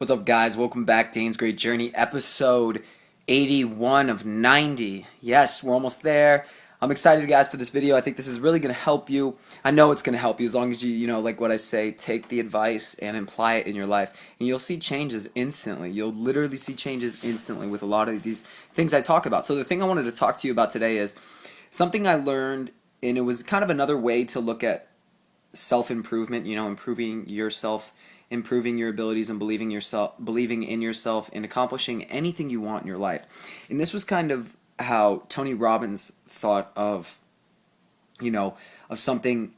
What's up, guys? Welcome back. Dane's Great Journey, episode 81 of 90. Yes, we're almost there. I'm excited, guys, for this video. I think this is really going to help you. I know it's going to help you as long as you like what I say, take the advice and apply it in your life. And you'll see changes instantly. You'll literally see changes instantly with a lot of these things I talk about. So the thing I wanted to talk to you about today is something I learned, and it was kind of another way to look at self-improvement, improving yourself, improving your abilities, and believing in yourself and accomplishing anything you want in your life. And this was kind of how Tony Robbins thought of something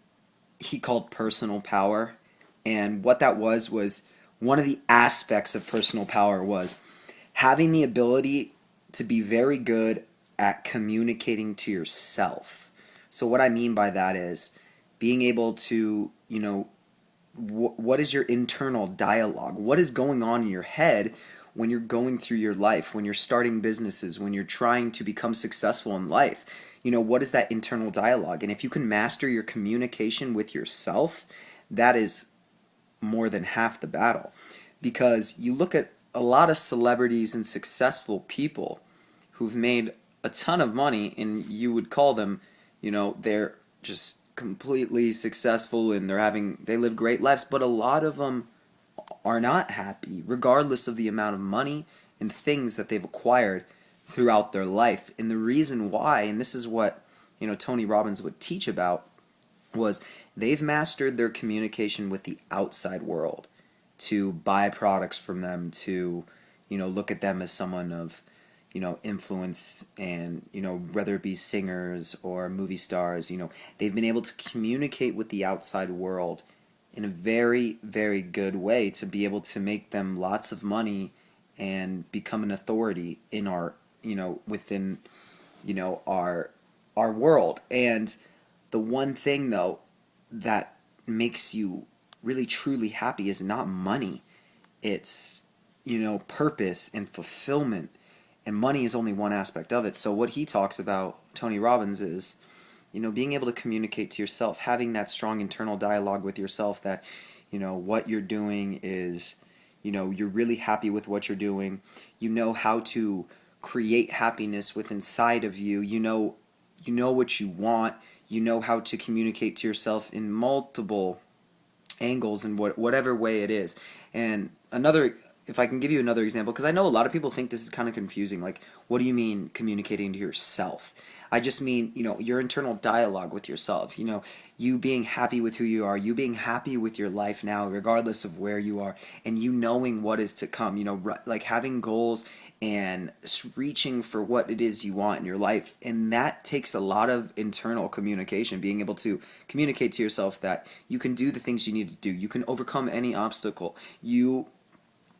he called personal power. And what that was one of the aspects of personal power was having the ability to be very good at communicating to yourself. So what I mean by that is being able to, what is your internal dialogue? What is going on in your head when you're going through your life, when you're starting businesses, when you're trying to become successful in life? What is that internal dialogue? And if you can master your communication with yourself, that is more than half the battle. Because you look at a lot of celebrities and successful people who've made a ton of money, and you would call them, they're just completely successful and they live great lives, but a lot of them are not happy regardless of the amount of money and things that they've acquired throughout their life. And the reason why, and this is what Tony Robbins would teach about, was they've mastered their communication with the outside world, to buy products from them, to look at them as someone of influence, and whether it be singers or movie stars, they've been able to communicate with the outside world in a very, very good way to be able to make them lots of money and become an authority in our, within, our world. And the one thing, though, that makes you really truly happy is not money. It's, purpose and fulfillment. And money is only one aspect of it. So what he talks about, Tony Robbins, is being able to communicate to yourself, having that strong internal dialogue with yourself that what you're doing is, you're really happy with what you're doing. You know how to create happiness within inside of you. You know what you want. You know how to communicate to yourself in multiple angles and whatever way it is. And if I can give you another example, because I know a lot of people think this is kind of confusing. Like, what do you mean communicating to yourself? I just mean, your internal dialogue with yourself. You being happy with who you are, you being happy with your life now, regardless of where you are, and you knowing what is to come. Like having goals and reaching for what it is you want in your life. And that takes a lot of internal communication, being able to communicate to yourself that you can do the things you need to do. You can overcome any obstacle. You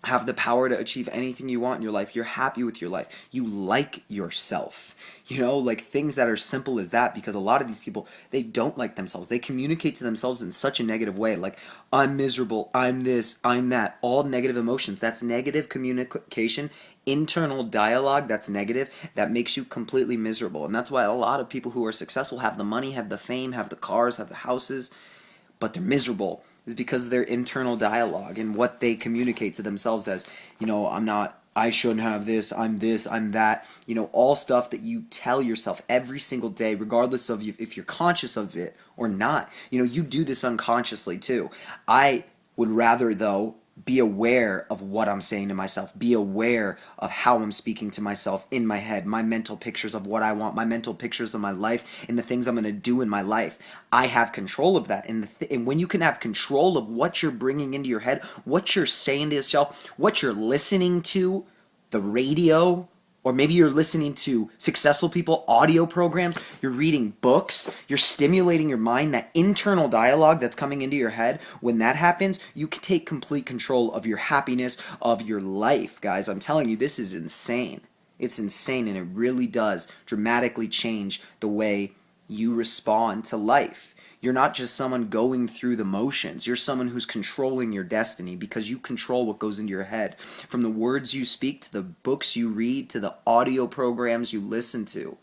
have the power to achieve anything you want in your life. You're happy with your life. You like yourself. Like things that are simple as that, because a lot of these people, they don't like themselves. They communicate to themselves in such a negative way. Like, I'm miserable, I'm this, I'm that. All negative emotions. That's negative communication, internal dialogue that's negative, that makes you completely miserable. And that's why a lot of people who are successful have the money, have the fame, have the cars, have the houses, but they're miserable. Is because of their internal dialogue and what they communicate to themselves as, I shouldn't have this, I'm that, all stuff that you tell yourself every single day, regardless of if you're conscious of it or not. You do this unconsciously too. I would rather, though, be aware of what I'm saying to myself, be aware of how I'm speaking to myself in my head, my mental pictures of what I want, my mental pictures of my life and the things I'm going to do in my life. I have control of that. And when you can have control of what you're bringing into your head, what you're saying to yourself, what you're listening to, the radio, or maybe you're listening to successful people, audio programs, you're reading books, you're stimulating your mind, that internal dialogue that's coming into your head. When that happens, you can take complete control of your happiness, of your life, guys. I'm telling you, this is insane. It's insane, and it really does dramatically change the way you respond to life. You're not just someone going through the motions. You're someone who's controlling your destiny, because you control what goes into your head. From the words you speak, to the books you read, to the audio programs you listen to.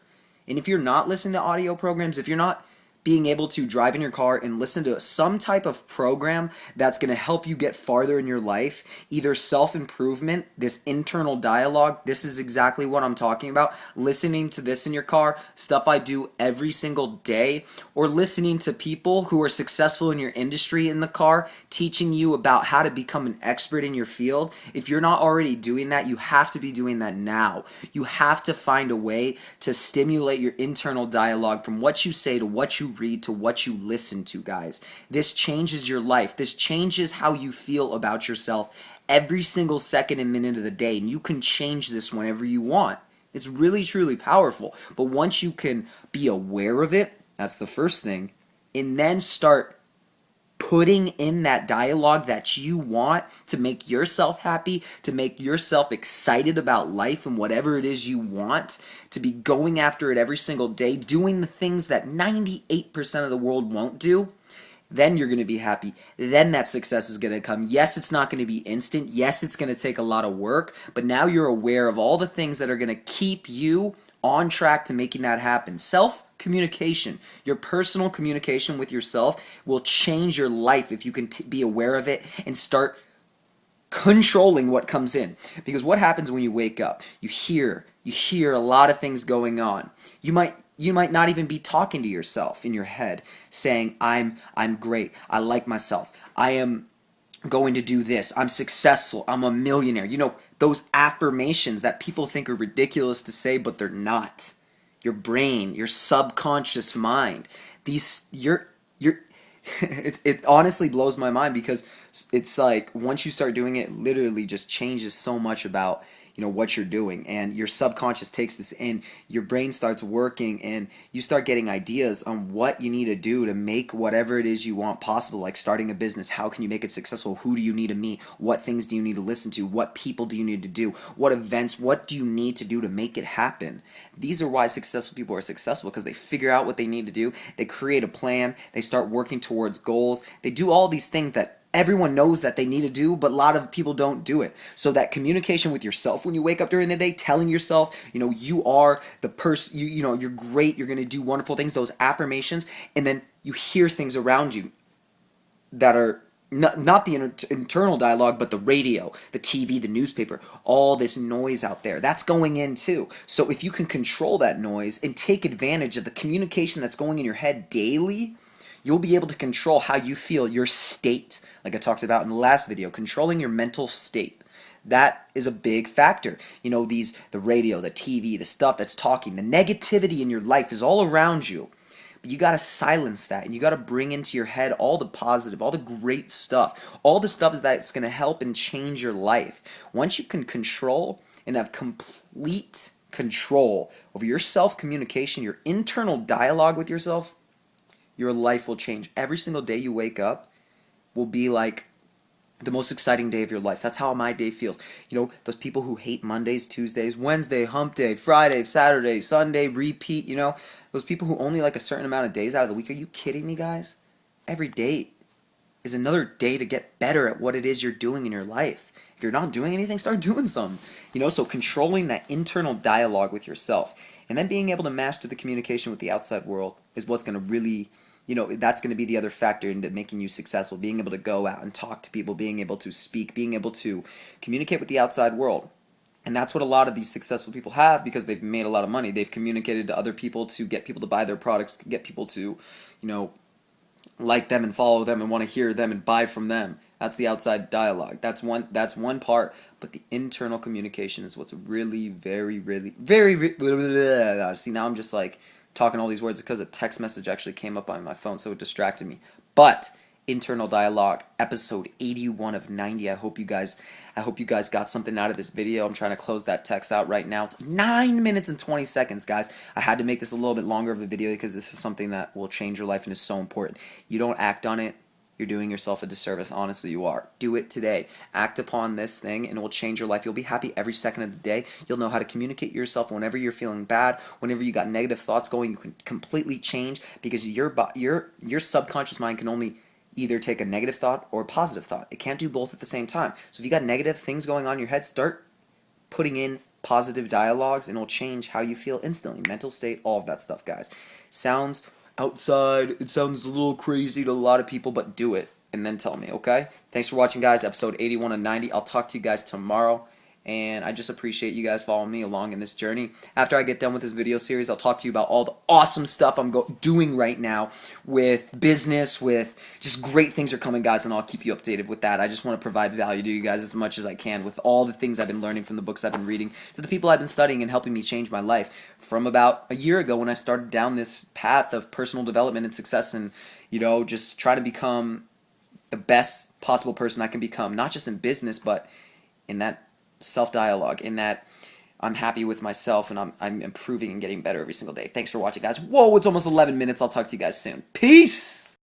And if you're not listening to audio programs, if you're not being able to drive in your car and listen to some type of program that's going to help you get farther in your life, either self-improvement, this internal dialogue, this is exactly what I'm talking about, listening to this in your car, stuff I do every single day, or listening to people who are successful in your industry in the car, teaching you about how to become an expert in your field. If you're not already doing that, you have to be doing that now. You have to find a way to stimulate your internal dialogue from what you say to what you read to what you listen to, guys. This changes your life. This changes how you feel about yourself every single second and minute of the day, and you can change this whenever you want. It's really, truly powerful. But once you can be aware of it, that's the first thing, and then start putting in that dialogue that you want to make yourself happy, to make yourself excited about life and whatever it is you want, to be going after it every single day, doing the things that 98% of the world won't do, then you're going to be happy. Then that success is going to come. Yes, it's not going to be instant. Yes, it's going to take a lot of work, but now you're aware of all the things that are going to keep you on track to making that happen. Self-communication, your personal communication with yourself will change your life if you can be aware of it and start controlling what comes in. Because what happens when you wake up? You hear a lot of things going on. You might not even be talking to yourself in your head, saying, I'm great, I like myself, I am going to do this, I'm successful, I'm a millionaire. You know, those affirmations that people think are ridiculous to say, but they're not. Your brain, your subconscious mind, it honestly blows my mind, because it's like once you start doing it, it literally just changes so much about what you're doing, and your subconscious takes this in, your brain starts working, and you start getting ideas on what you need to do to make whatever it is you want possible, like starting a business. How can you make it successful? Who do you need to meet? What things do you need to listen to? What people do you need to do? What events? What do you need to do to make it happen? These are why successful people are successful, because they figure out what they need to do, they create a plan, they start working towards goals, they do all these things that everyone knows that they need to do, but a lot of people don't do it. So that communication with yourself when you wake up during the day, telling yourself, you are the person, you're great, you're going to do wonderful things, those affirmations, and then you hear things around you that are not the internal dialogue, but the radio, the TV, the newspaper, all this noise out there, that's going in too. So if you can control that noise and take advantage of the communication that's going in your head daily, you'll be able to control how you feel, your state, like I talked about in the last video, controlling your mental state. That is a big factor. The radio, the TV, the stuff that's talking, the negativity in your life is all around you. But you got to silence that, and you got to bring into your head all the positive, all the great stuff, all the stuff that's going to help and change your life. Once you can control and have complete control over your self-communication, your internal dialogue with yourself, your life will change. Every single day you wake up will be like the most exciting day of your life. That's how my day feels. Those people who hate Mondays, Tuesdays, Wednesday, hump day, Friday, Saturday, Sunday, repeat, those people who only like a certain amount of days out of the week. Are you kidding me, guys? Every day is another day to get better at what it is you're doing in your life. If you're not doing anything, start doing something. So controlling that internal dialogue with yourself, and then being able to master the communication with the outside world is what's going to really, that's going to be the other factor into making you successful. Being able to go out and talk to people, being able to speak, being able to communicate with the outside world. And that's what a lot of these successful people have, because they've made a lot of money. They've communicated to other people to get people to buy their products, get people to, like them and follow them and want to hear them and buy from them. That's the outside dialogue. That's one part, but the internal communication is what's really, very, really, see, now I'm just like talking all these words because a text message actually came up on my phone, so it distracted me. But internal dialogue, episode 81 of 90. I hope you guys got something out of this video. I'm trying to close that text out right now. It's 9 minutes and 20 seconds, guys. I had to make this a little bit longer of a video because this is something that will change your life and is so important. You don't act on it, you're doing yourself a disservice. Honestly, you are. Do it today. Act upon this thing and it will change your life. You'll be happy every second of the day. You'll know how to communicate yourself whenever you're feeling bad, whenever you got negative thoughts going. You can completely change, because your subconscious mind can only either take a negative thought or a positive thought. It can't do both at the same time. So if you got negative things going on in your head, start putting in positive dialogues and it'll change how you feel instantly. Mental state, all of that stuff, guys. Sounds outside. It sounds a little crazy to a lot of people, but do it and then tell me, okay? Thanks for watching, guys. Episode 81 and 90. I'll talk to you guys tomorrow. And I just appreciate you guys following me along in this journey. After I get done with this video series, I'll talk to you about all the awesome stuff I'm doing right now with business, with just great things are coming, guys, and I'll keep you updated with that. I just want to provide value to you guys as much as I can with all the things I've been learning from the books I've been reading, to the people I've been studying and helping me change my life from about a year ago when I started down this path of personal development and success and, just try to become the best possible person I can become, not just in business, but in that self-dialogue, in that I'm happy with myself and I'm improving and getting better every single day. Thanks for watching, guys. Whoa, it's almost 11 minutes. I'll talk to you guys soon. Peace!